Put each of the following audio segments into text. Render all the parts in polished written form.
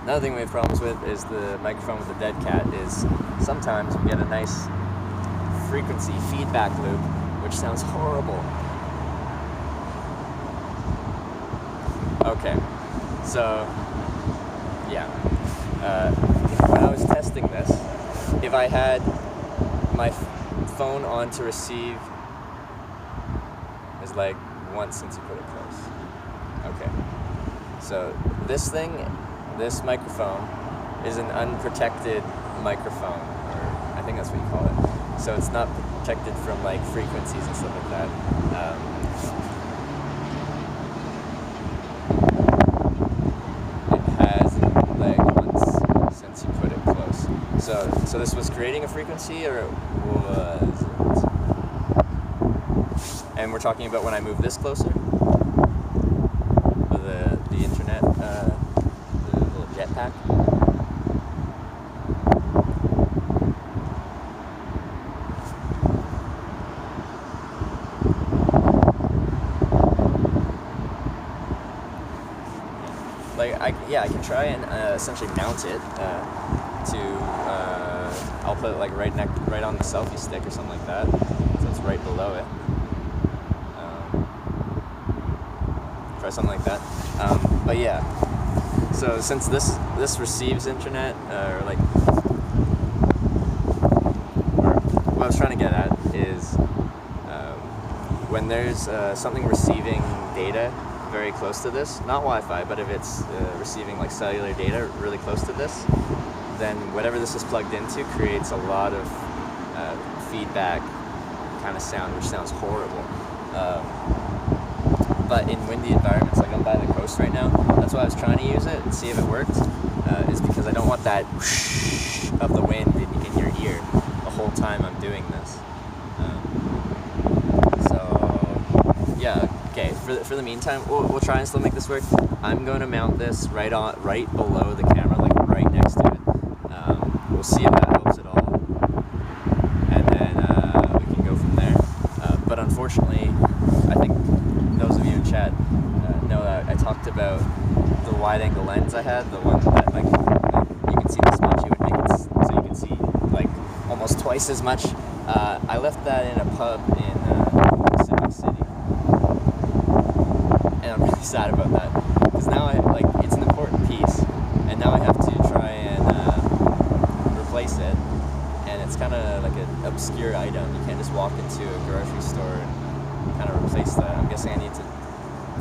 Another thing we have problems with is the microphone with the dead cat is sometimes we get a nice frequency feedback loop, which sounds horrible. Okay, so yeah, when I was testing this, if I had my phone on to receive, is like once since you put it close. Okay, so this microphone is an unprotected microphone, or I think that's what you call it. So it's not protected from like frequencies and stuff like that. It has lag once since you put it close. So this was creating a frequency, or was it? And we're talking about when I move this closer. The internet, the little jetpack. I can try and essentially mount it I'll put it like right on the selfie stick or something like that, so it's right below it. Try something like that. But yeah, so since this receives internet, or what I was trying to get at is when there's something receiving data very close to this, not Wi-Fi, but if it's receiving like cellular data really close to this, then whatever this is plugged into creates a lot of feedback kind of sound, which sounds horrible. But in windy environments, like I'm by the coast right now, that's why I was trying to use it and see if it worked, is because I don't want that whoosh of the wind in your ear the whole time I'm doing this. Okay, for the meantime, we'll try and still make this work. I'm going to mount this right below the camera, like right next to it. We'll see if that helps at all, and then we can go from there. But unfortunately, I think those of you in chat know that I talked about the wide-angle lens I had, the one that like you can see this much, it would make it so you can see like almost twice as much. I left that in a pub in Pacific City. And I'm really sad about that, because now it's an important piece, and now I have to try and replace it, and it's kind of like an obscure item. You can't just walk into a grocery store and kind of replace that. I'm guessing I need to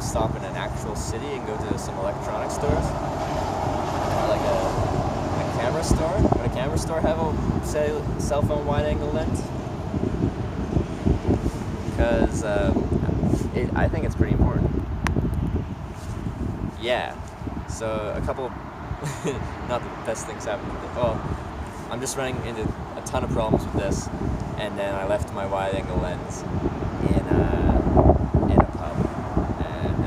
stop in an actual city and go to some electronic stores, or like a camera store. Would a camera store have a cell phone wide-angle lens? Because I think it's pretty important. Yeah, so a couple, not the best things happened. Well, I'm just running into a ton of problems with this, and then I left my wide-angle lens in a pub, and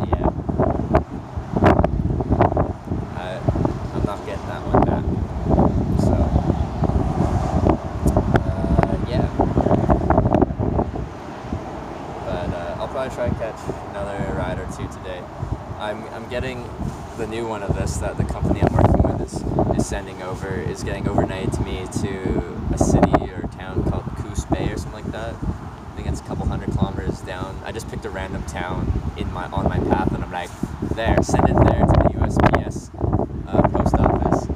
yeah, I'm not getting that one back. So yeah. I'll probably try and catch another ride or two today. I'm getting the new one of this that the company I'm working with is sending over, is getting overnighted to me to a city or town called Coos Bay or something like that. I think it's a couple 100 kilometers down. I just picked a random town on my path, and I'm like, there, send it there to the USPS post office,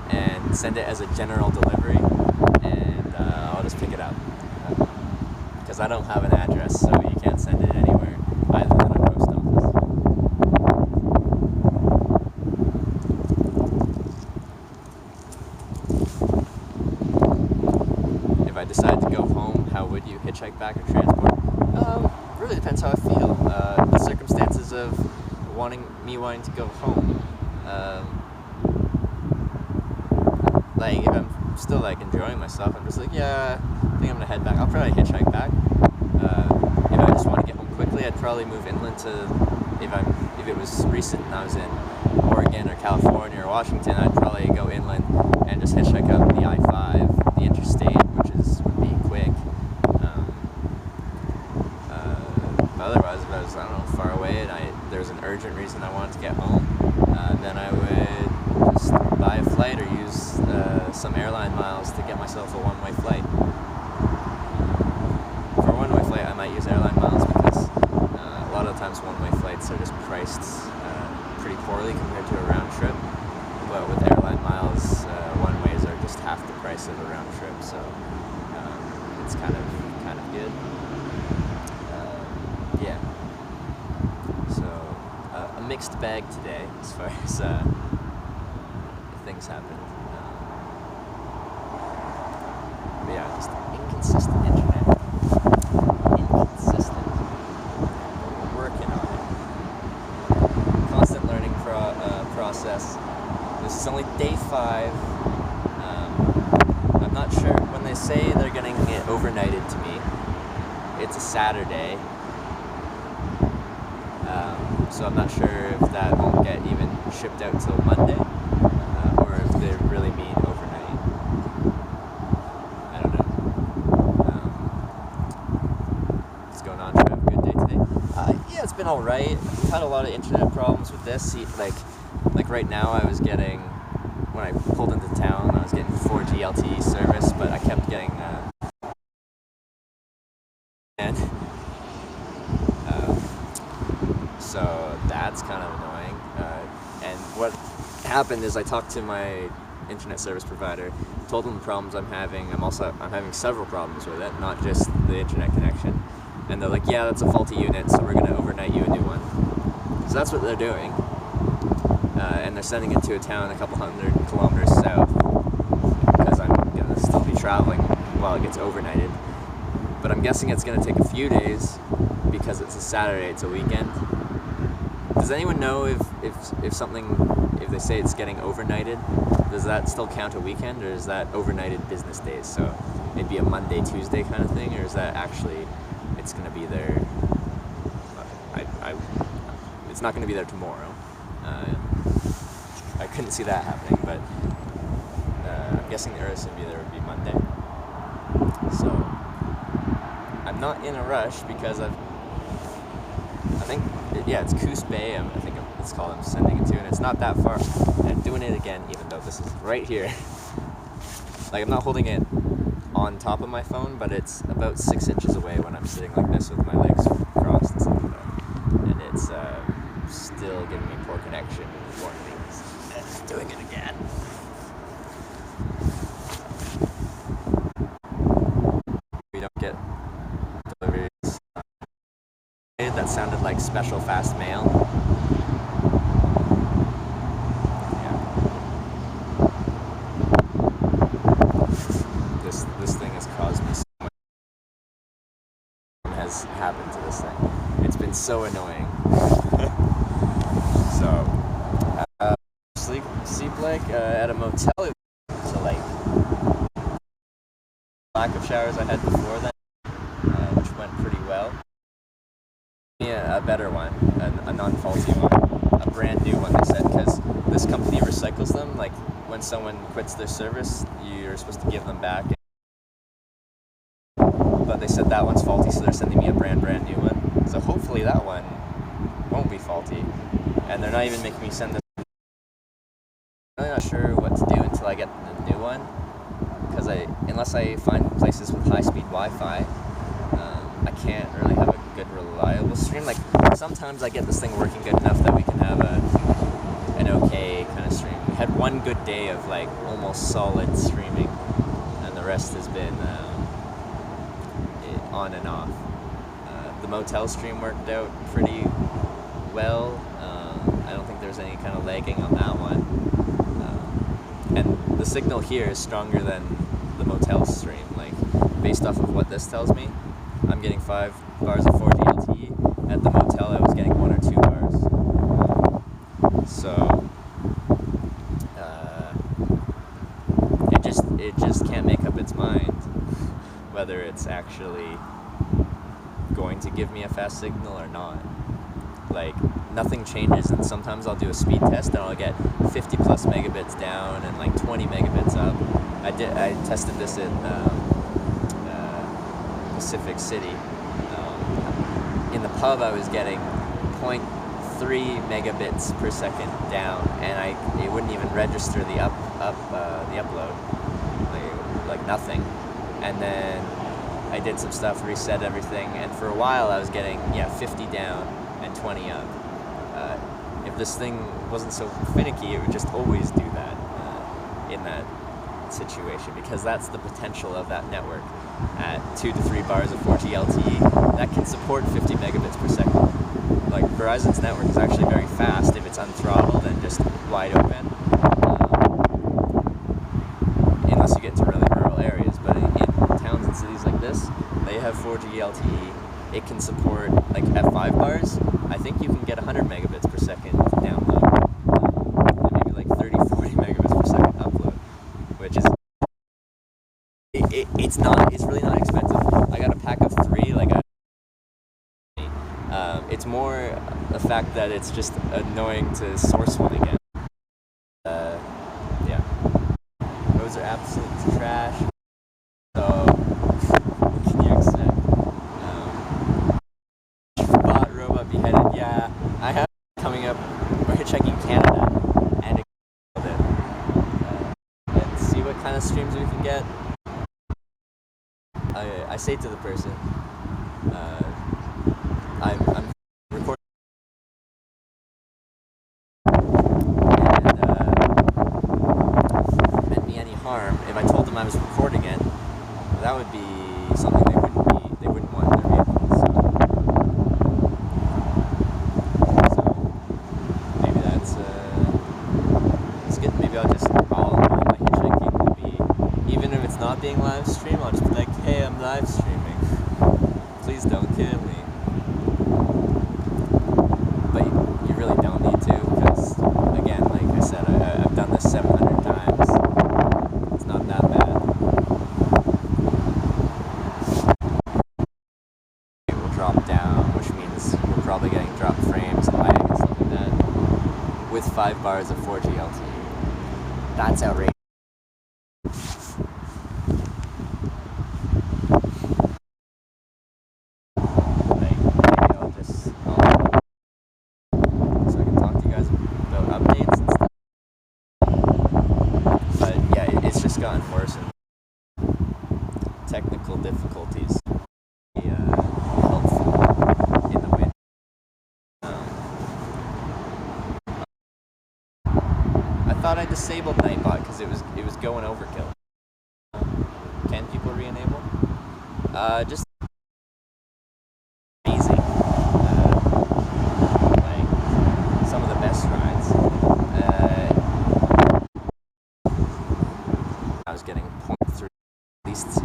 and send it as a general delivery, and I'll just pick it up. Because I don't have an address, so you can't send it anywhere other than a post office. If I decide to go home, how would you hitchhike back or transport? Really depends how I feel. The circumstances of wanting to go home. Like if I'm still like enjoying myself, I'm just like, yeah, I think I'm gonna head back. I'll probably hitchhike back. If I just want to get home quickly, I'd probably move inland to, if it was recent and I was in Oregon or California or Washington, I'd probably go inland and just hitchhike up the I-5, the interstate, which would be quick. But otherwise, if I was, I don't know, far away and there was an urgent reason I wanted to get home, then I would just buy a flight or use some airline miles to get myself a one-way flight. For a one-way flight, I might use airline miles because a lot of times one-way flights are just priced pretty poorly compared to a round trip. But with airline miles, one-ways are just half the price of a round trip, so it's kind of good. Yeah. So a mixed bag today as far as things happened. But yeah, just inconsistent internet. Inconsistent. We're working on it. Constant learning process. This is only day 5. I'm not sure when they say they're getting it overnighted to me. It's a Saturday, so I'm not sure if that won't get even shipped out till Monday, or if they really mean overnight. I don't know. What's going on? Did you have a good day today? Yeah, it's been all right. I've had a lot of internet problems with this. Like right now, I was getting, when I pulled into town, I was getting 4G LTE service, but I kept getting so that's kind of annoying. And what happened is I talked to my internet service provider, told them the problems I'm having. I'm having several problems with it, not just the internet connection. And they're like, yeah, that's a faulty unit, so we're going to overnight you a new one. So that's what they're doing. And they're sending it to a town a couple hundred kilometers south, because I'm going to still be traveling while it gets overnighted. But I'm guessing it's going to take a few days because it's a Saturday, it's a weekend. Does anyone know if they say it's getting overnighted, does that still count a weekend, or is that overnighted business days? So it'd be a Monday, Tuesday kind of thing, or is that actually it's going to be there? It's not going to be there tomorrow. I couldn't see that happening, but I'm guessing the earliest it'd be there would be Monday. So I'm not in a rush because I think it's Coos Bay. I think it's called. I'm sending it to, and it's not that far. And I'm doing it again, even though this is right here. Like, I'm not holding it on top of my phone, but it's about 6 inches away when I'm sitting like this with my legs crossed and stuff like that. And it's still giving me poor connection warnings. And it's doing it again. We don't get deliveries. That sounded like special fast mail. This thing has caused me so much has happened to this thing. It's been so annoying. So sleep like at a motel. So like lack of showers I had before then, which went pretty well. Yeah, a better one, a non-faulty one, a brand new one, they said, because this company recycles them. Like, when someone quits their service, you're supposed to give them back. But they said that one's faulty, so they're sending me a brand new one. So hopefully that one won't be faulty. And they're not even making me send this. I'm really not sure what to do until I get the new one, because unless I find places with high-speed Wi-Fi, I can't really have a good reliable stream. Like, sometimes I get this thing working good enough that we can have an okay kind of stream. We had one good day of like almost solid streaming, and the rest has been on and off. The motel stream worked out pretty well. I don't think there's any kind of lagging on that one. And the signal here is stronger than the motel stream. Like, based off of what this tells me, I'm getting 5 bars of 4G LTE. At the motel, I was getting 1 or 2 bars. So it just can't make up its mind whether it's actually going to give me a fast signal or not. Like, nothing changes, and sometimes I'll do a speed test and I'll get 50 plus megabits down and like 20 megabits up. I tested this in Pacific City. In the pub, I was getting 0.3 3 megabits per second down, and it wouldn't even register the upload, like nothing. And then I did some stuff, reset everything, and for a while I was getting 50 down and 20 up. If this thing wasn't so finicky, it would just always do that in that situation, because that's the potential of that network. At 2 to 3 bars of 4G LTE, that can support 50 megabits per second. Like, Verizon's network is actually very fast if it's unthrottled and just wide open, unless you get to really rural areas. But in towns and cities like this, they have 4G LTE. It can support, like, at 5 bars, I think you can get 100 megabits per second download, and maybe like 30, 40 megabits per second upload, which is, it's really not expensive. I got a pack of 3, it's more the fact that it's just annoying to source one again. Yeah. Those are absolute trash. So, what can you expect? Bot Robot Beheaded, yeah. I have coming up, we're hitchhiking Canada, and it. Let's see what kind of streams we can get. I say to the person, I'm recording, and if it meant me any harm, if I told them I was recording it, that would be something they wouldn't want in their vehicles. So maybe that's good. Maybe all my hitchhiking will be, even if it's not being live streamed, I'll just be like, hey, I'm live streaming. Please don't kill me. But you really don't need to, because, again, like I said, I've done this 700 times. It's not that bad. It will drop down, which means we're probably getting drop frames and lag and stuff like that, with 5 bars of 4G LTE. That's outrageous. Gotten worse, and technical difficulties helpful in the wind. I thought I disabled Nightbot because it was going overkill. Can people re-enable? Just easy. Like some of the best rides. I was getting 0.3 at least.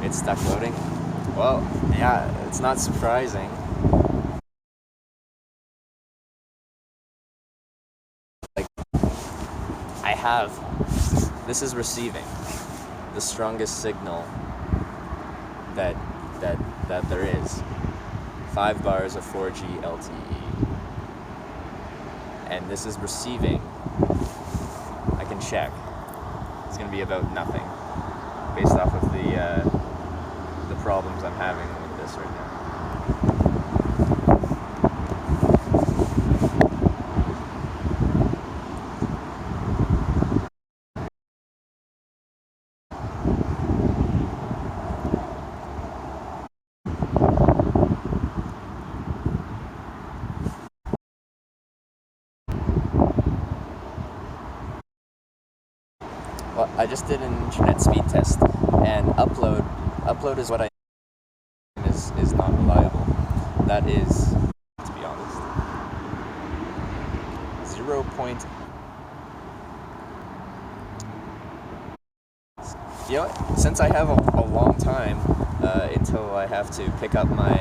It's stuck loading. Well, yeah, it's not surprising. Like, this is receiving the strongest signal that there is. 5 bars of 4G LTE. And this is receiving, I can check, it's going to be about nothing based off of the problems I'm having with this right now. Well, I just did an internet speed test, and upload is what I is not reliable. That is, to be honest, 0. You know what? Since I have a long time until I have to pick up my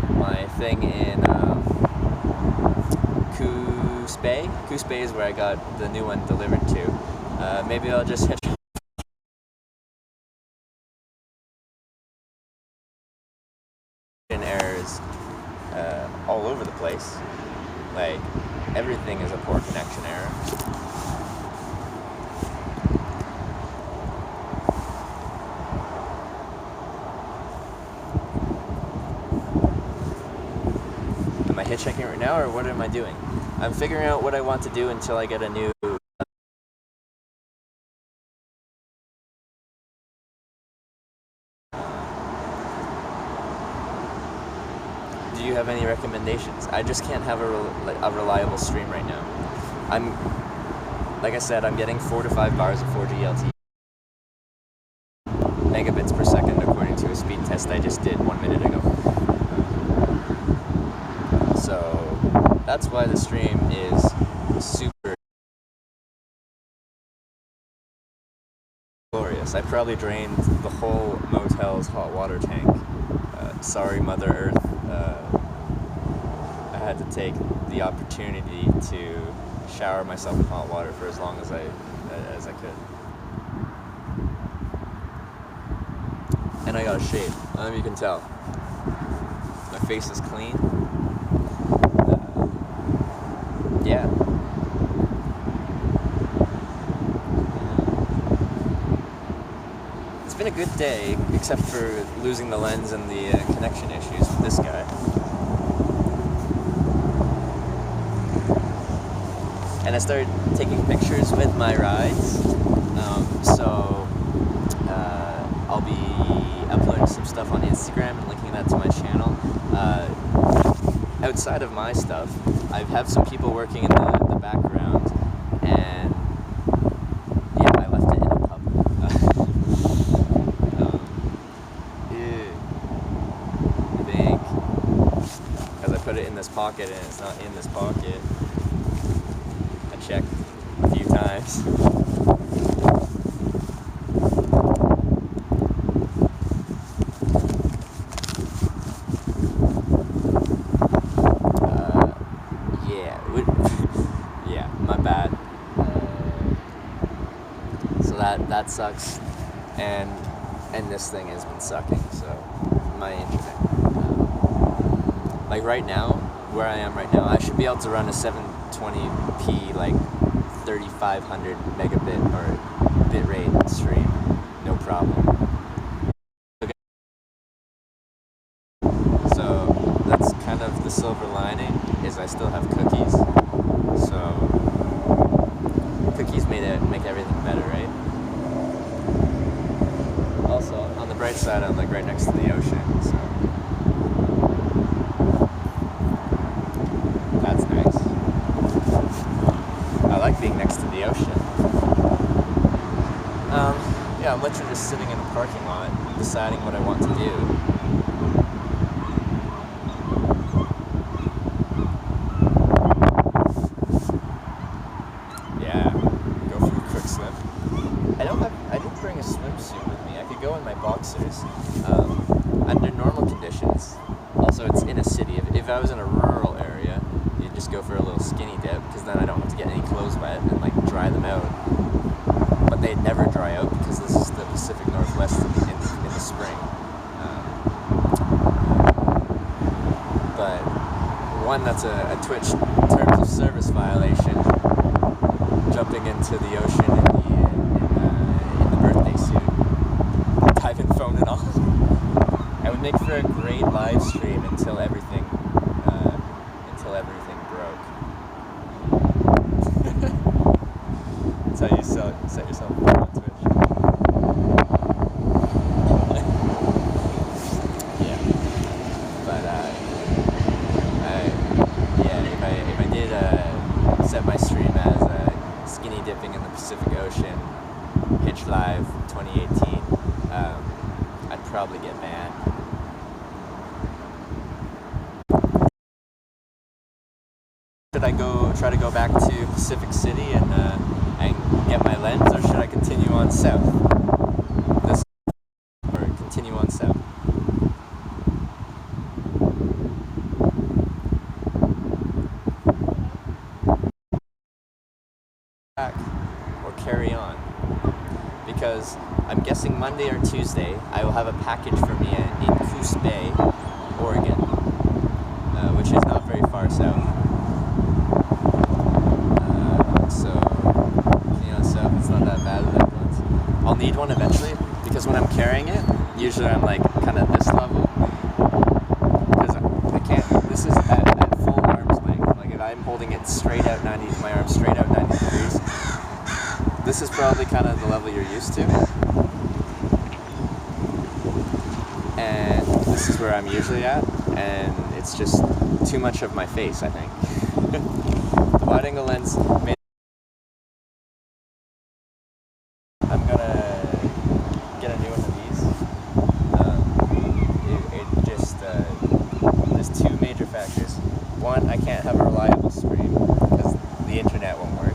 my thing in Coos Bay is where I got the new one delivered to. Maybe I'll just hitch errors all over the place. Like, everything is a poor connection error. hitchhiking right now, or what am I doing? I'm figuring out what I want to do until I get a new... Do you have any recommendations? I just can't have a reliable stream right now. Like I said, I'm getting 4 to 5 bars of 4G LTE megabits per second according to a speed test I just did 1 minute ago. So that's why the stream is super glorious. I probably drained the whole motel's hot water tank. Sorry, Mother Earth. I had to take the opportunity to shower myself in hot water for as long as I could. And I got a shave. I don't know if you can tell. My face is clean. Yeah. It's been a good day, except for losing the lens and the connection issues with this guy. And I started taking pictures with my rides, so I'll be uploading some stuff on Instagram and linking that to my channel. Outside of my stuff, I have some people working in the background, and yeah, I left it in a pub. I think, because I put it in this pocket and it's not in this pocket. I checked a few times. Yeah, my bad. So that sucks, and this thing has been sucking. So my internet, like right now, where I am right now, I should be able to run a 720p like 3500 megabit or bit rate stream, no problem. So that's kind of the silver lining, is I still have cookies. So cookies make everything better, right? Also, on the bright side, I'm like right next to the ocean, so that's nice. I like being next to the ocean. Yeah, I'm literally just sitting in a parking lot, deciding what I want to do. Swimsuit with me. I could go in my boxers under normal conditions. Also, it's in a city. If I was in a rural area, you'd just go for a little skinny dip, because then I don't have to get any clothes wet and like dry them out. But they'd never dry out because this is the Pacific Northwest in the spring. But one, that's a Twitch terms of service violation. Jumping into the ocean in the birthday suit, diving phone and all. I would make for a great live stream until everything broke. That's how you set yourself up on Twitch. Yeah, but if I did set my stream as skinny dipping in the Pacific Ocean, Hitch Live 2018, I'd probably get banned. Should I try to go back to Pacific City and get my lens, or should I continue on south? Or continue on south? Back or carry on? Because I'm guessing Monday or Tuesday I will have a package for me in Coos Bay, Oregon, which is not very far south. So, south, it's not that bad of that once. I'll need one eventually, because when I'm carrying it, usually I'm like kind of this level, because I can't. This is at full I'm holding it straight out 90, my arm straight out 90 degrees. This is probably kind of the level you're used to. And this is where I'm usually at, and it's just too much of my face, I think. The wide angle lens made. I'm gonna get a new one of these. There's two major factors. One, I can't have a reliable stream because the internet won't work.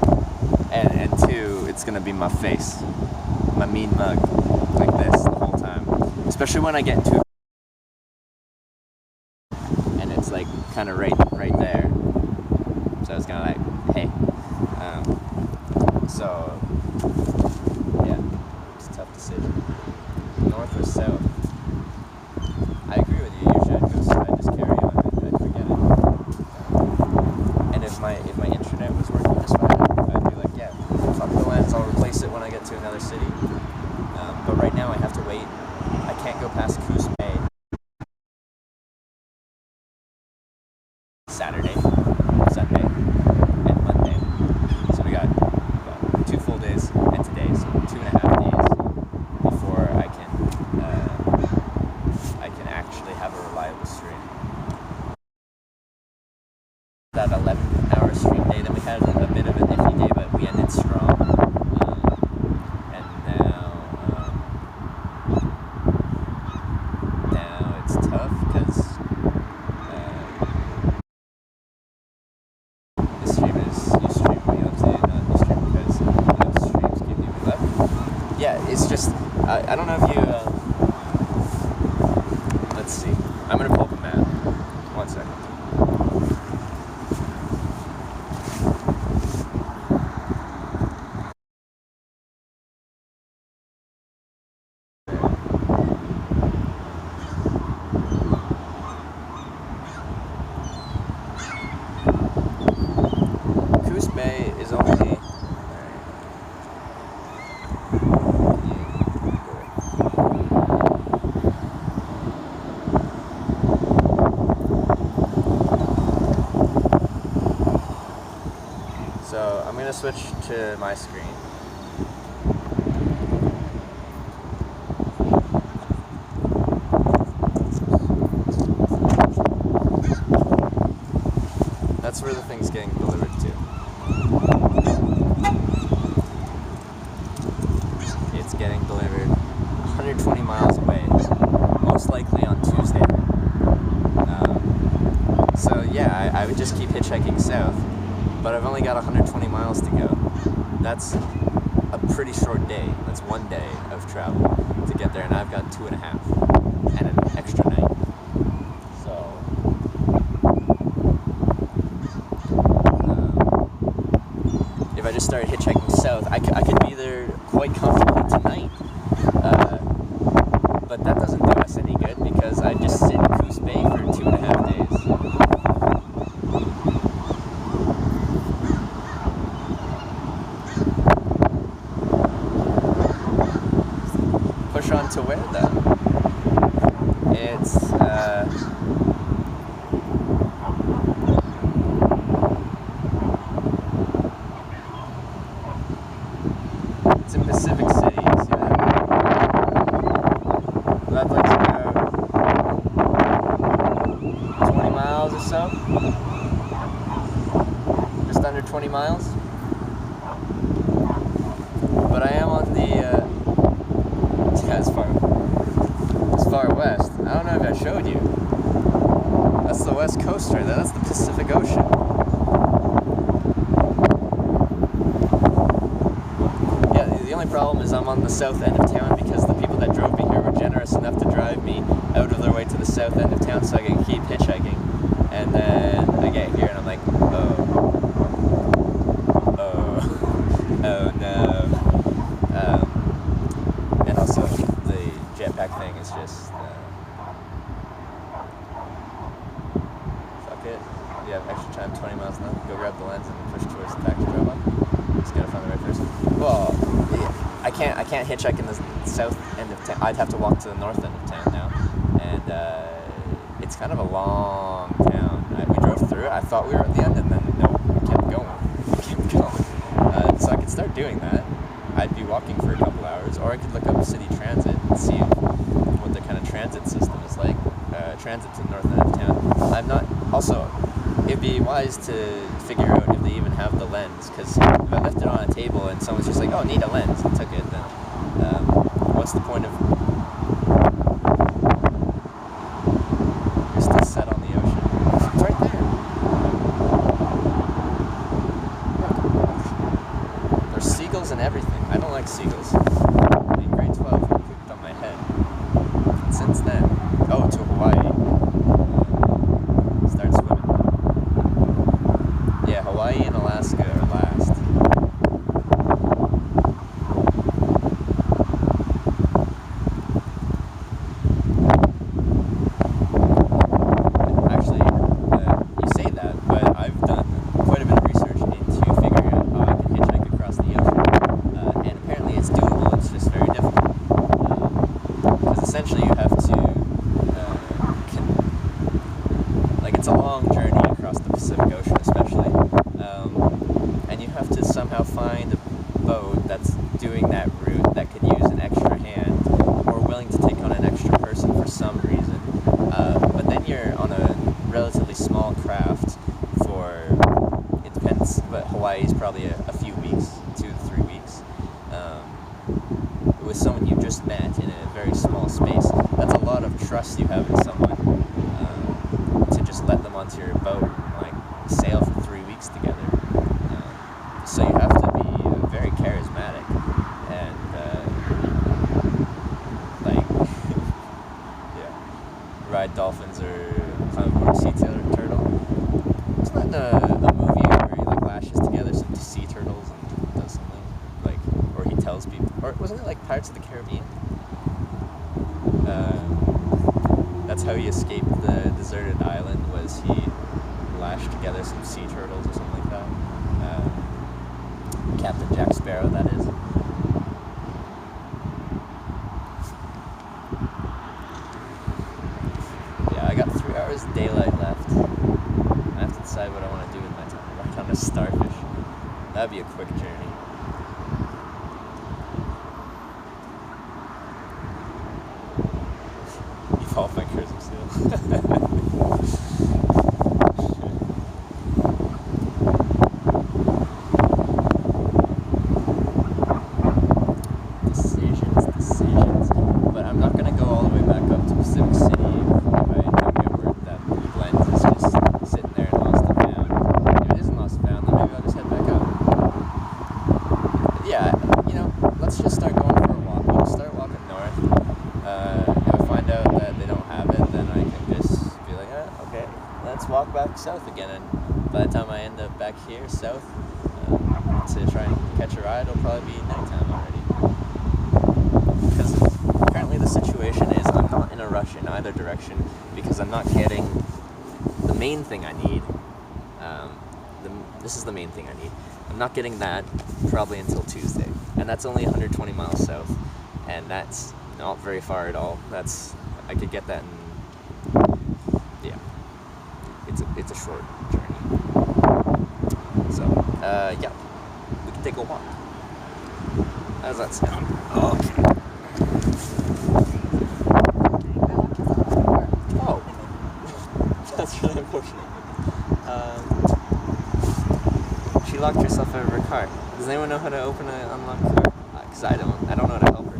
And two, it's gonna be my face, my mean mug, like this the whole time. Especially when I get into, and it's like kind of right there. So it's kind of like, hey. So yeah, it's a tough decision. North or south? I agree with you. Usually I'd just carry on. I'd forget it. And if my internet was working just fine, I'd be like, yeah, fuck the lens. I'll replace it when I get to another city. But right now I have to wait. I can't go past Coos Bay. Saturday, Sunday, and Monday. So we got 2 full days and today, so 2.5 days before I can actually have a reliable stream. That 11-hour stream day, then we had a bit of an iffy day, but we ended strong. And now it's tough because this stream is Ustream, we updated not Ustream because streams keep leaving left. Yeah, it's just I don't know if you let's see. I'm gonna pull up a map. 1 second. Coos Bay is only. So I'm going to switch to my screen. That's where the thing's getting delivered to. It's getting delivered 120 miles away, most likely on Tuesday. So yeah, I would just keep hitchhiking south. But I've only got 120 miles to go. That's a pretty short day. That's 1 day of travel to get there, and I've got 2.5 and an extra night. So, if I just started hitchhiking south, I could be there quite comfortably tonight. But that doesn't do us any good because I just sit in Coos Bay for 2.5 days. Push on to where though? It's in Pacific City, you see that? That takes about 20 miles or so. Just under 20 miles. But I am on the as far west. I don't know if I showed you. That's the west coast right there. That's the Pacific Ocean. Yeah, the only problem is I'm on the south end of town because the people that drove me here were generous enough to drive me out of their way to the south end of town so I can keep hitchhiking. And then I get here and I'm like, oh no. And also the jetpack thing is just fuck it. You have extra time, 20 miles an hour. Go grab the lens and push towards the taxi drop off. Just gotta find the right person. Well, yeah, I can't hitchhike in the south end of town. I'd have to walk to the north end of town now, and it's kind of a long town. We drove through it. I thought we were at the end, and then no. could start doing that. I'd be walking for a couple hours, or I could look up city transit and see what the kind of transit system is like. Transit to the north end of town. I'm not. Also, it'd be wise to figure out if they even have the lens, because if I left it on a table and someone's just like, "Oh, need a lens," and took it, then what's the point of? You're still set on the ocean. It's right there. Look. There's seagulls and everything. I don't like seagulls. In grade 12, I pooped on my head. And since then, to Hawaii. Start swimming. Yeah, Hawaii and Alaska are last. Actually, you say that, but I've done quite a bit of research into figuring out how I can hitchhike across the ocean. And apparently it's doable, it's just very difficult. Because essentially you have to it's a long journey across the Pacific Ocean, especially, and you have to somehow find a boat that's doing that route that could use an extra hand or willing to take on an extra person for some reason. But then you're on a relatively small craft for, it depends, but Hawaii's probably a few weeks, 2 to 3 weeks, with someone you just met in a very small space. That's a lot of trust you have in someone. Let them onto your boat and like sail for 3 weeks together. So you have to be very charismatic and ride dolphins or climb aboard a sea turtle. Isn't that a movie where he like lashes together some sea turtles and does something or he tells people, or wasn't it like Pirates of the Caribbean? That's how he escaped the deserted island, was he lashed together some sea turtles or something like that. Captain Jack Sparrow, that is. Yeah, I got 3 hours of daylight left. I have to decide what I want to do with my time. Ride on a starfish. That'd be a quick journey. All my cursive still. Decisions. But I'm not gonna go all the way back up to Pacific City if I don't get word that the lens is just sitting there and lost and found. If it isn't lost and found, then maybe I'll just head back up. But yeah, let's just start going for a walk. We'll start walking north. If I find out that they don't have it, then I can just be like, okay, let's walk back south again. And by the time I end up back here south to try and catch a ride, it'll probably be nighttime already. Because currently the situation is I'm not in a rush in either direction because I'm not getting the main thing I need. This is the main thing I need. I'm not getting that probably until Tuesday, and that's only 120 miles south, and that's not very far at all. I could get that in, it's a short journey. So, we can take a walk. How does that sound? Oh. That's really unfortunate. She locked herself out of her car. Does anyone know how to open an unlocked car? Because I don't know how to help her.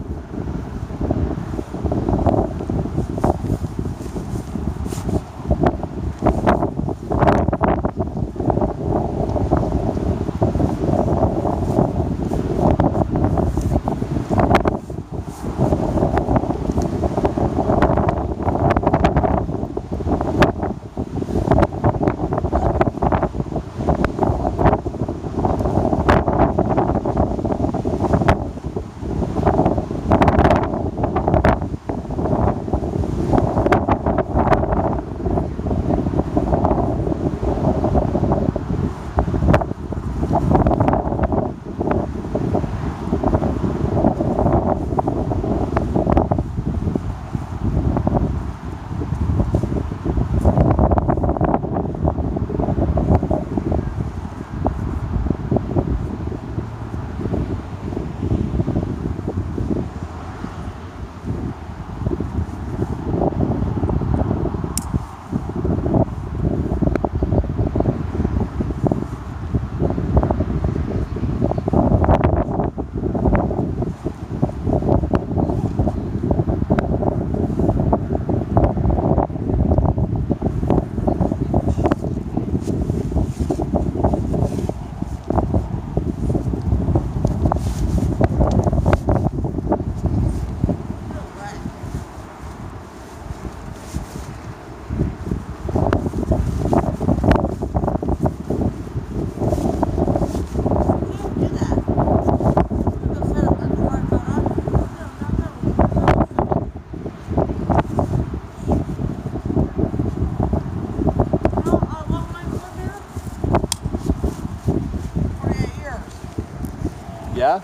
Yeah?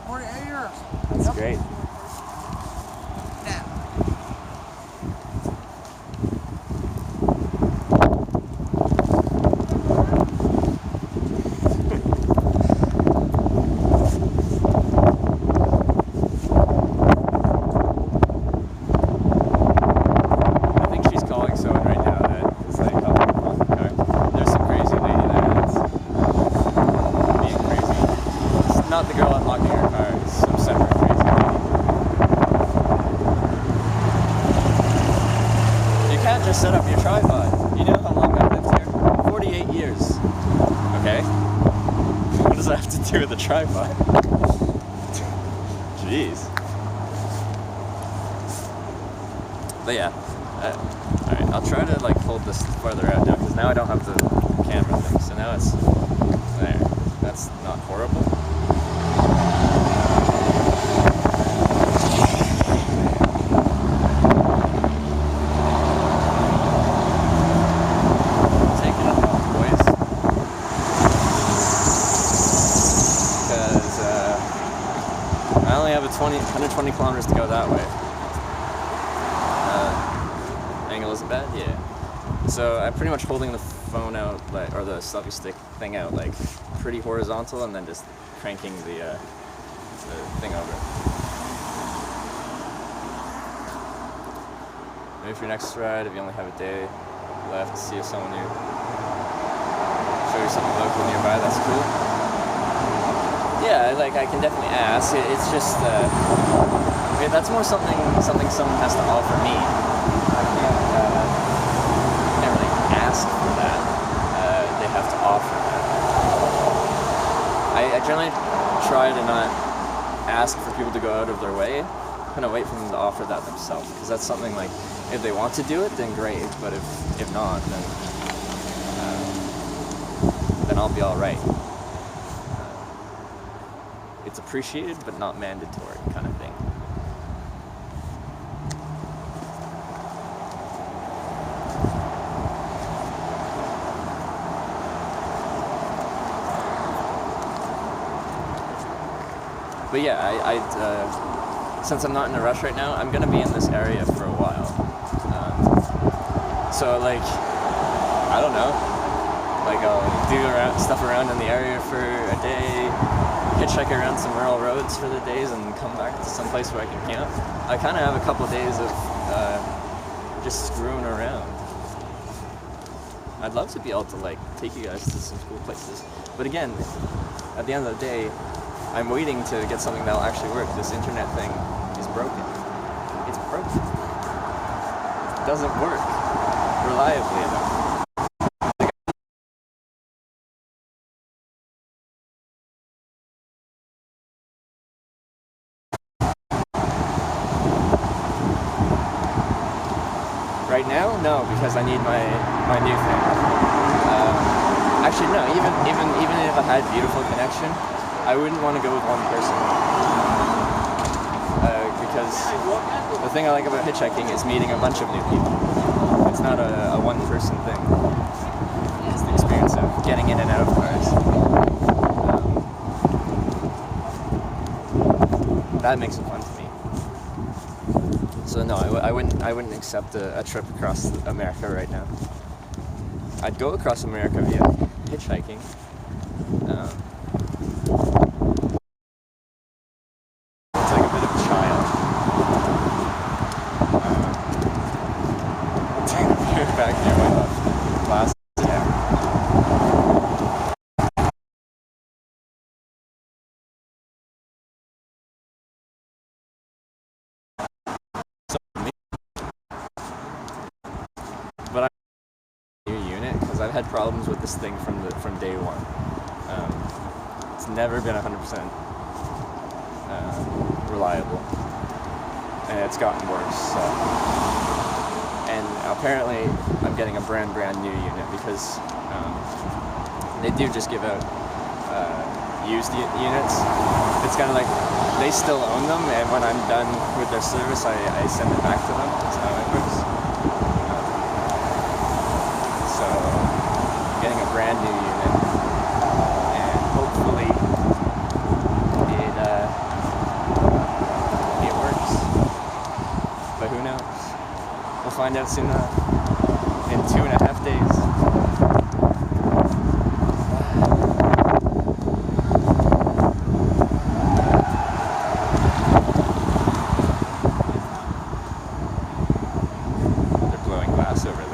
48 years. That's Yep. great. Now. I think she's calling someone right now that is like helping unlock the car. There's some crazy lady that's being crazy. It's not the girl unlocking her car, it's some separate crazy lady. You can't just set up your tripod. You know how long I've lived here? 48 years. Okay? What does that have to do with the tripod? Jeez. But yeah, alright, I'll try to like hold this farther out now, because now I don't have the camera thing, so now it's there. That's not horrible. Take it up, boys. Because I only have 120 kilometers to go that way. Angle isn't bad, yeah. So I'm pretty much holding the phone out, like, or the selfie stick thing out, like pretty horizontal, and then just cranking the thing over. Maybe for your next ride, if you only have a day left, see if someone new, show you something local nearby. That's cool. Yeah, like I can definitely ask. It's just that's more something someone has to offer me. Can't really ask for that. They have to offer that. I generally try to not ask for people to go out of their way. Kind of wait for them to offer that themselves, because that's something like, if they want to do it, then great. But if not, then I'll be all right. It's appreciated, but not mandatory, kind of thing. But yeah, since I'm not in a rush right now, I'm gonna be in this area for a while. So like, I don't know, like I'll do stuff around in the area for a day, hitchhike around some rural roads for the days, and come back to some place where I can camp. I kind of have a couple of days of just screwing around. I'd love to be able to like take you guys to some cool places, but again, at the end of the day, I'm waiting to get something that'll actually work. This internet thing is broken. It's broken. It doesn't work reliably enough. Right now, no, because I need my new thing. Actually, no. Even if I had beautiful connection, I wouldn't want to go with one person. Because the thing I like about hitchhiking is meeting a bunch of new people. It's not a one-person thing. It's the experience of getting in and out of cars. That makes it fun to me. So no, I wouldn't accept a trip across America right now. I'd go across America via hitchhiking. It's like a bit of a child. Take a beer back near my last yeah. But I new unit, because I've had problems with this thing from day one. It's never been 100% reliable, and it's gotten worse. So. And apparently, I'm getting a brand new unit, because they do just give out used units. It's kind of like they still own them, and when I'm done with their service, I send it back to them. That's how it works. So, getting a brand new unit, and hopefully We'll find out soon enough. In 2.5 days. They're blowing glass over there.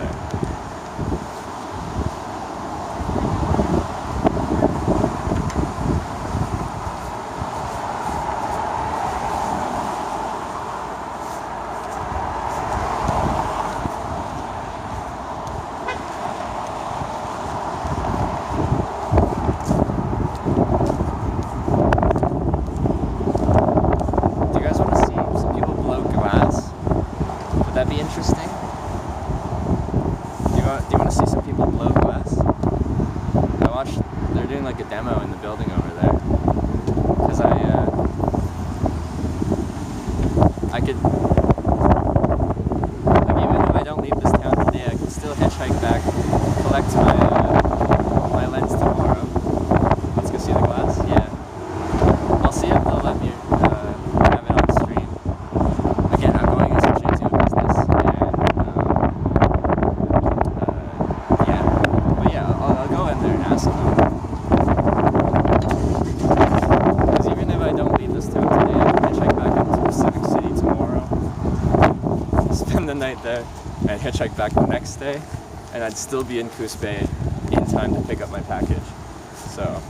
Would that be interesting? Do you want to see some people blow glass? I watched, they're doing like a demo in the building over there. Because I could, like even if I don't leave this town today, I can still hitchhike back, collect my lens tomorrow. Let's go see the glass? Yeah. I'll see if they'll let me have it on stream. Again, I'm going essentially into a business, and yeah. But yeah, I'll go in there and ask them. Because even if I don't leave this town today, I can hitchhike back up to Pacific City tomorrow, spend the night there, and hitchhike back the next day, and I'd still be in Coos Bay in time to pick up my package. So.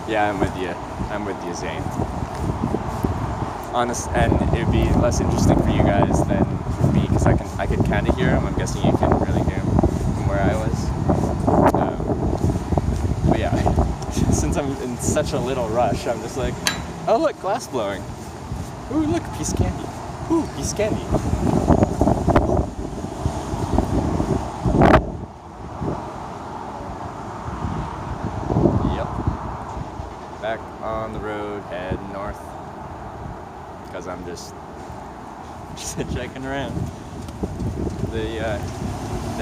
Yeah, I'm with you. I'm with you, Zane. Honest, and it'd be less interesting for you guys than for me because I could kind of hear him. I'm guessing you couldn't really hear him from where I was. But yeah, since I'm in such a little rush, I'm just like, oh look, glass blowing. Ooh, look, piece of candy. Ooh, piece of candy. Back on the road, head north, because I'm just checking around. The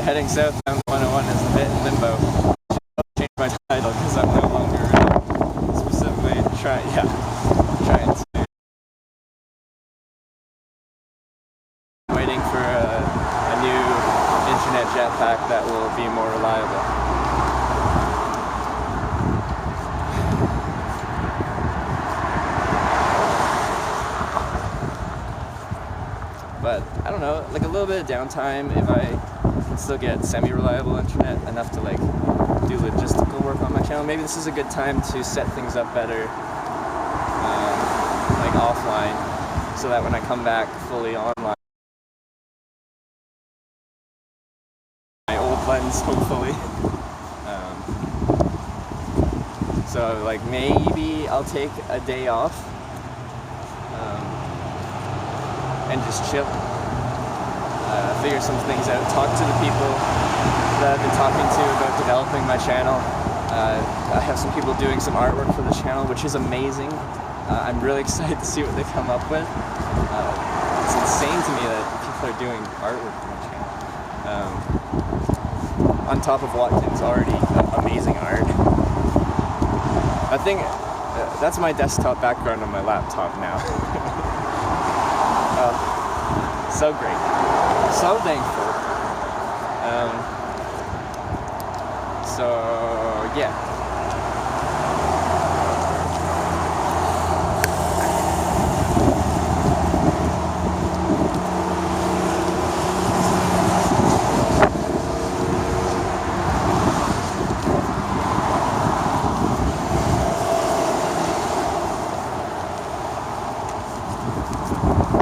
heading south down 101 is a bit in limbo. I'll change my title because I'm no longer specifically trying to waiting for a new internet jetpack that will be more reliable. But I don't know, like a little bit of downtime if I can still get semi-reliable internet enough to like do logistical work on my channel. Maybe this is a good time to set things up better, like offline, so that when I come back fully online, my old lens hopefully. So like maybe I'll take a day off. And just chill, figure some things out, talk to the people that I've been talking to about developing my channel, I have some people doing some artwork for the channel, which is amazing. I'm really excited to see what they come up with. It's insane to me that people are doing artwork for my channel. On top of Watkins' already amazing art. I think that's my desktop background on my laptop now. So great. So thankful. So yeah.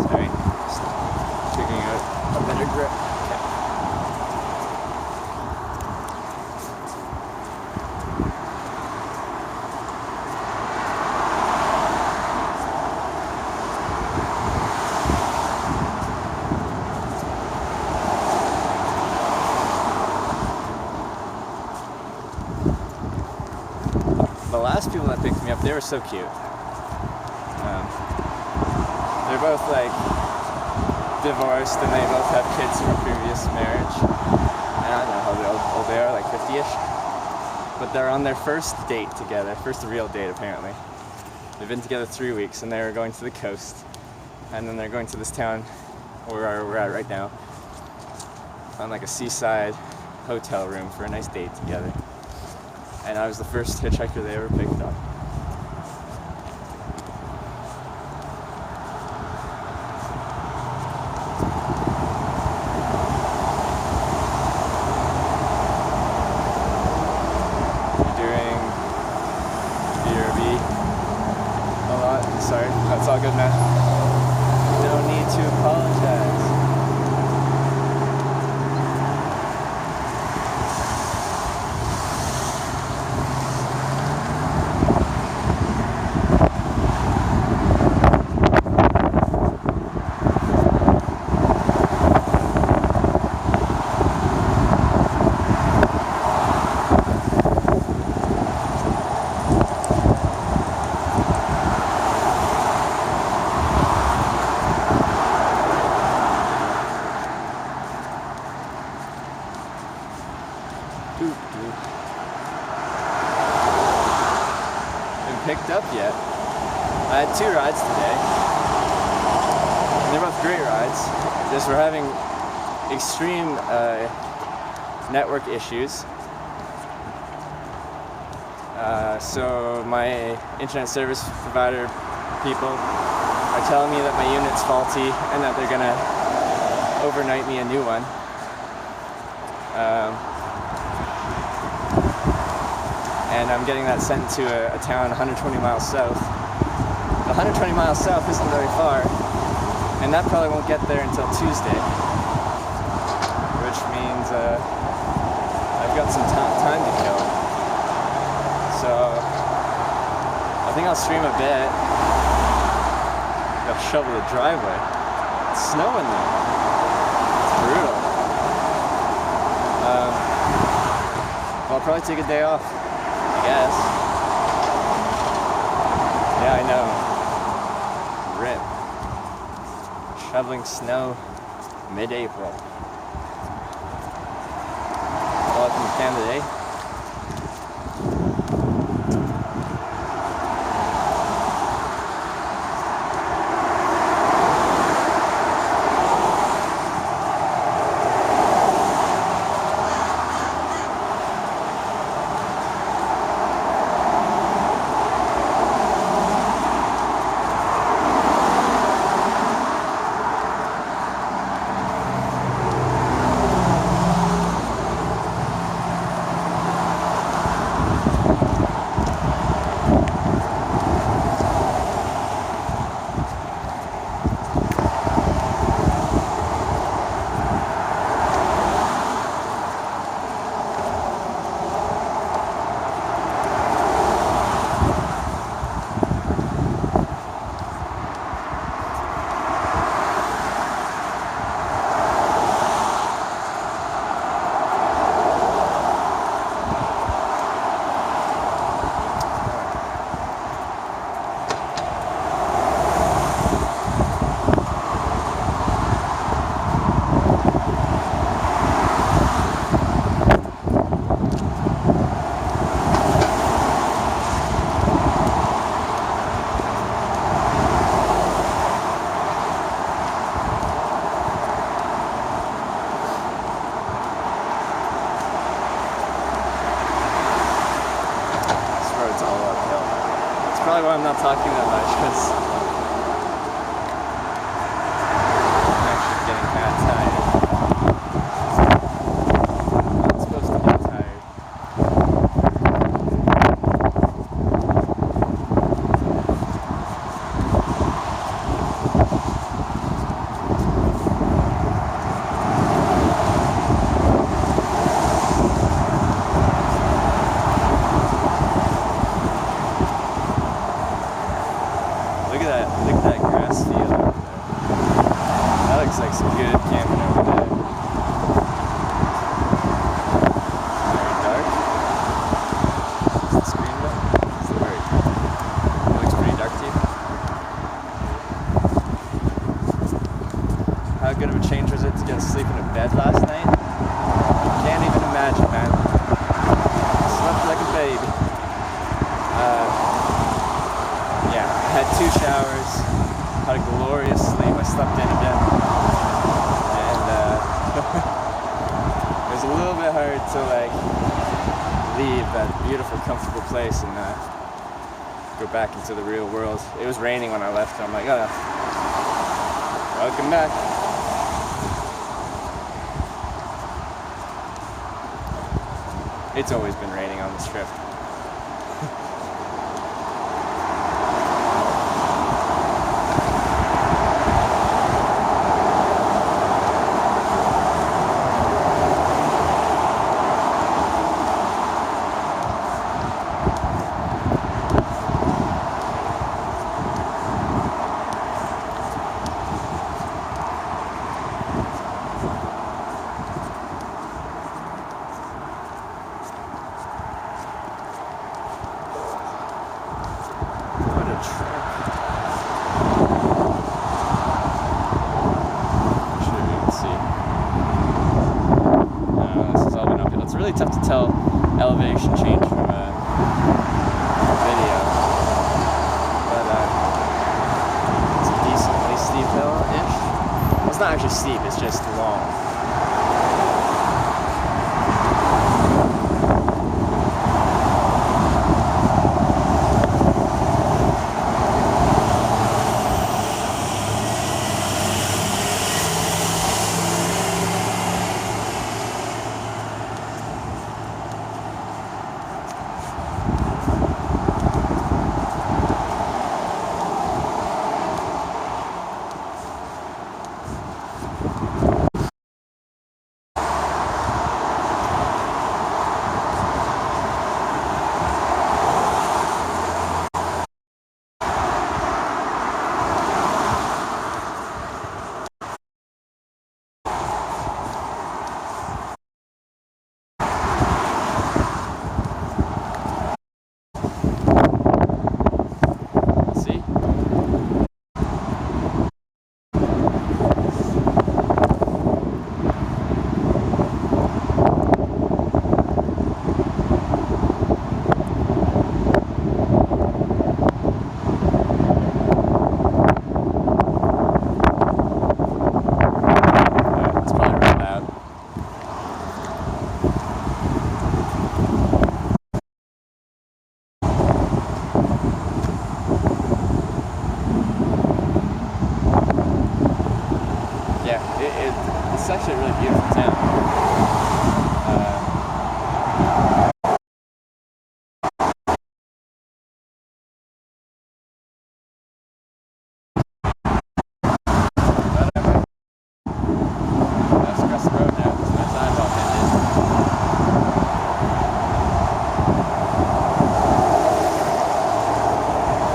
Sorry, just figuring out a better grip. Okay. The last people that picked me up, they were so cute. They're both like divorced and they both have kids from a previous marriage. And I don't know how old they are, like 50-ish. But they're on their first date together, first real date apparently. They've been together 3 weeks and they're going to the coast. And then they're going to this town where we're at right now on like a seaside hotel room for a nice date together. And I was the first hitchhiker they ever picked up. Sorry, that's all good, man. No need to apologize. Been picked up yet. I had 2 rides today. And they're both great rides. Just we're having extreme network issues. So my internet service provider people are telling me that my unit's faulty and that they're gonna overnight me a new one. And I'm getting that sent to a town 120 miles south. 120 miles south isn't very far, and that probably won't get there until Tuesday, which means I've got some time to kill. So I think I'll stream a bit. I'll shovel the driveway. It's snowing there. It's brutal. I'll probably take a day off. I guess. Yeah, I know. Rip. Shoveling snow mid-April. Welcome to Canada, eh? why I'm not talking that much, because I'm actually getting mad tired. I'm not supposed to get tired. Look at that grass field over there. That looks like some good camping over there. Very dark. Is the screen done? It's the bird. It looks pretty dark to you. How good of a change was it to get to sleep in a bed last night? Can't even imagine, man. Slept like a baby. Yeah, had 2 showers, had a glorious sleep. I slept in again, and it was a little bit hard to like leave that beautiful, comfortable place and go back into the real world. It was raining when I left, and I'm like, oh, welcome back. It's always been raining on this trip. It's really tough to tell elevation change from a video, but it's a decently steep hill-ish. Well, it's not actually steep, it's just long. It's actually a really beautiful town. That's across the road now. It's my sidewalk ended.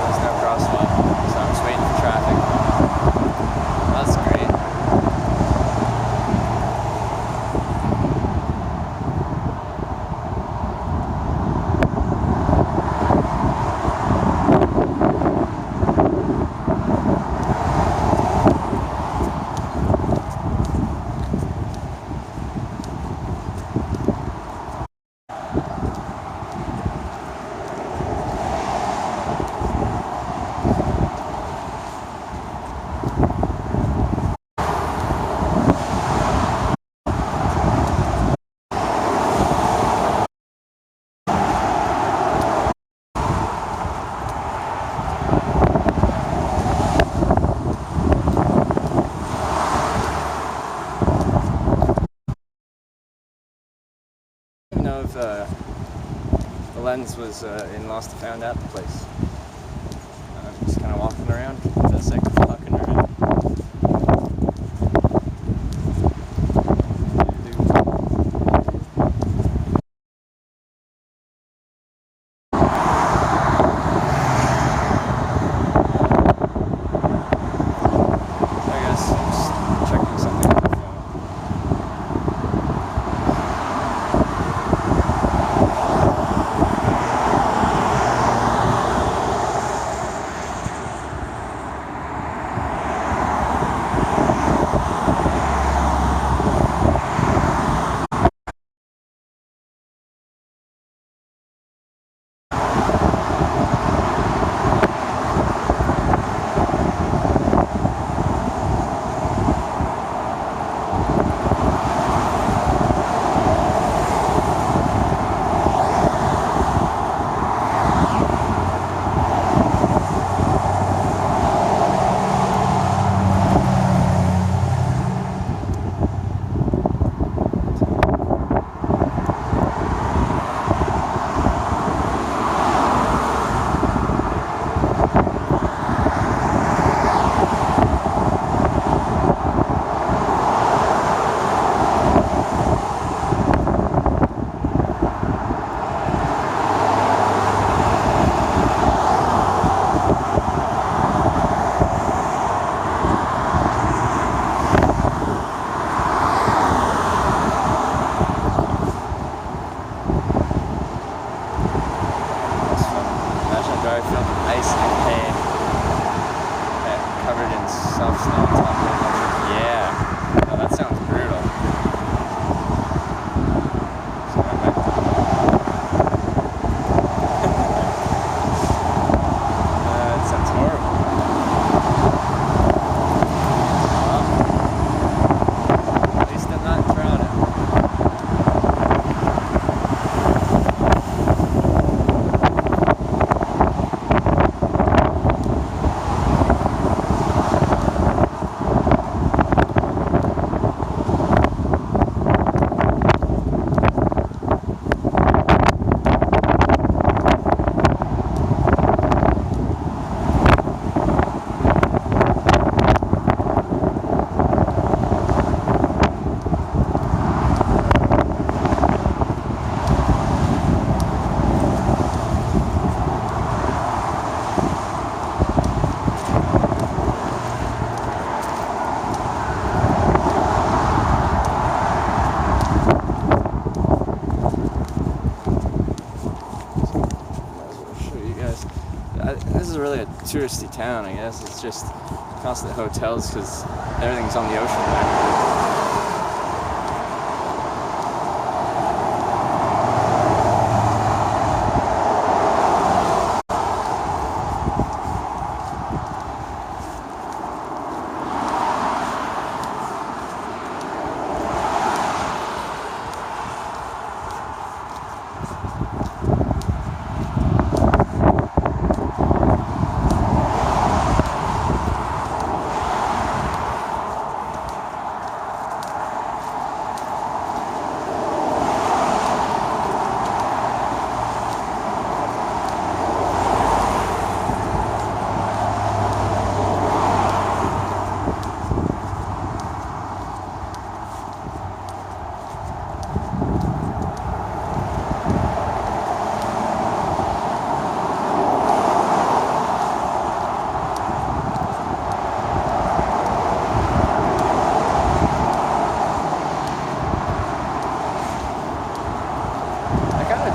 There's no crosswalk, so I'm just waiting for traffic. That's great. friends was in Lost and Found at the place. Just kind of walking around, just like walking around. This is really a touristy town, I guess. It's just constant hotels because everything's on the ocean there.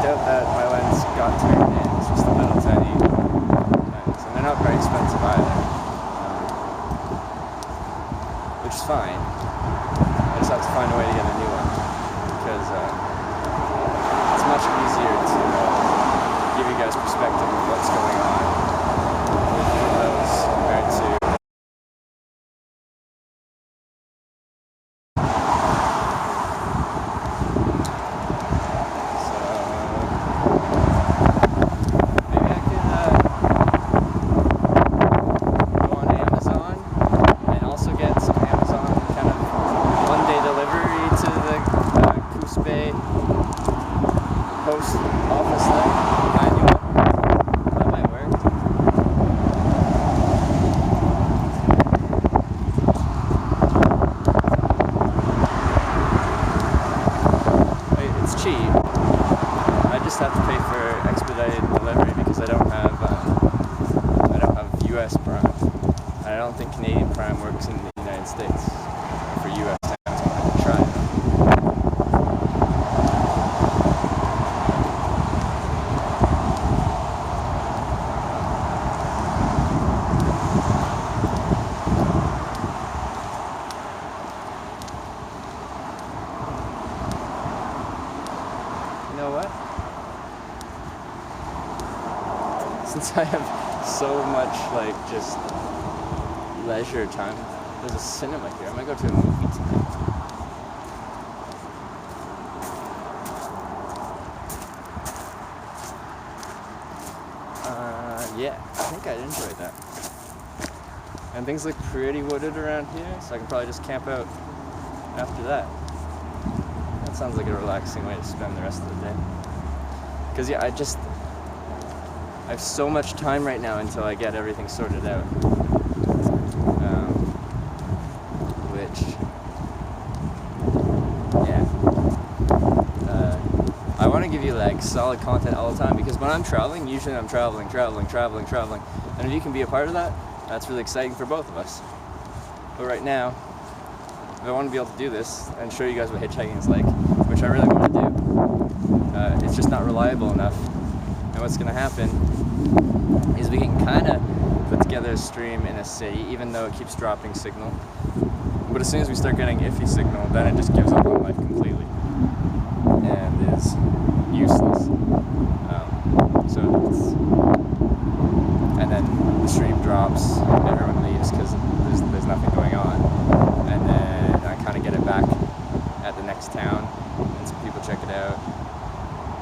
That my lens got turned in. It's just a little tiny lens, and they're not very expensive either, which is fine. I just have to find a way to get a new one because it's much easier to give you guys perspective of what's going on with those compared to. Post office there. U.S. Prime. I don't think Canadian Prime works in the United States for U.S. towns. I'm gonna try it. You know what? Since I have so much like just leisure time, there's a cinema here. I might go to a movie tonight. Yeah, I think I'd enjoy that. And things look pretty wooded around here, so I can probably just camp out after that. That sounds like a relaxing way to spend the rest of the day. Because yeah, I have so much time right now until I get everything sorted out. I want to give you like solid content all the time, because when I'm traveling, usually I'm traveling. And if you can be a part of that, that's really exciting for both of us. But right now, if I want to be able to do this and show you guys what hitchhiking is like, which I really want to do, it's just not reliable enough. And what's going to happen is we can kind of put together a stream in a city, even though it keeps dropping signal. But as soon as we start getting iffy signal, then it just gives up on life completely and is useless. And then the stream drops, everyone leaves because there's nothing going on, and then I kind of get it back at the next town, and some people check it out,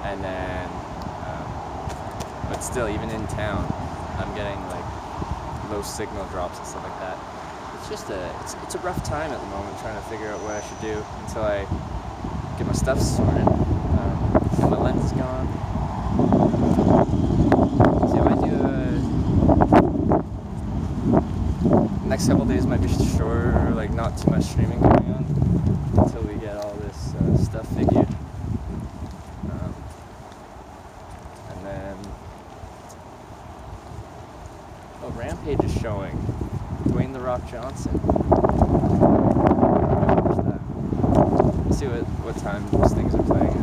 and then, but still, even in town, I'm getting like low signal drops and stuff like that. It's just it's a rough time at the moment trying to figure out what I should do until I get my stuff sorted. And my lens is gone. So I might do next couple days might be shorter, like not too much streaming going on until we get all this stuff figured. And then Rampage is showing. Dwayne "The Rock" Johnson. Let's see what time these things are playing at.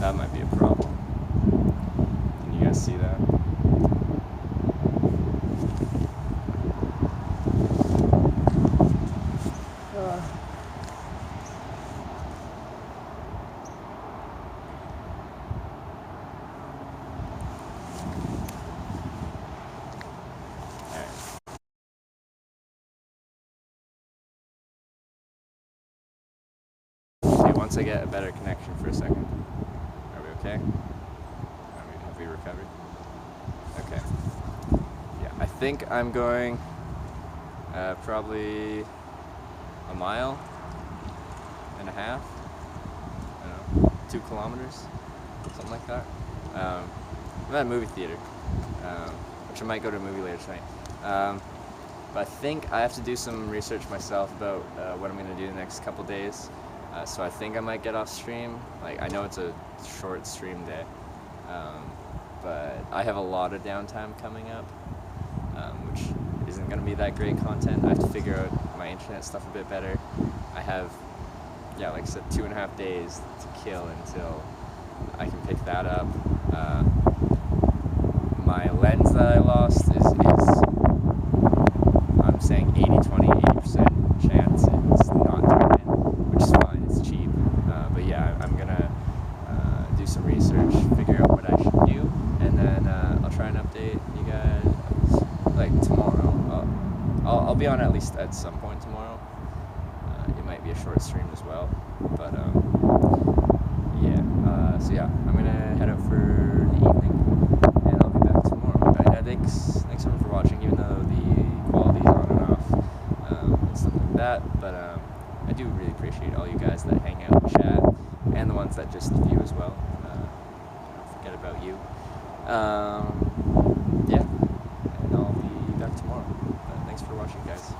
That might be a problem. Can you guys see that? Okay, once I get a better connection for a second. Are we okay? Have we recovered? Okay. Yeah, I think I'm going probably a mile and a half. I don't know, 2 kilometers, something like that. I'm at a movie theater, which I might go to a movie later tonight. But I think I have to do some research myself about what I'm going to do the next couple days. So I think I might get off stream. Like, I know it's a short stream day, but I have a lot of downtime coming up, which isn't going to be that great content. I have to figure out my internet stuff a bit better. I have, yeah, like I said, 2.5 days to kill until I can pick that up. My lens that I lost is I'm saying 80-20, 80% chance it's not turning in, which is fine, it's cheap. But yeah, I'm gonna do some research, figure out what I should do, and then I'll try and update you guys like tomorrow. I'll be on at least at some point tomorrow. It might be a short stream as well, but yeah. So yeah, I'm gonna head out for the evening, and I'll be back tomorrow. But thanks everyone for watching, even though the quality's on and off and stuff like that. But I do really appreciate all you guys that hang out and chat and the ones that just view as well. Don't forget about you. Yeah, and I'll be back tomorrow. Thanks for watching, guys.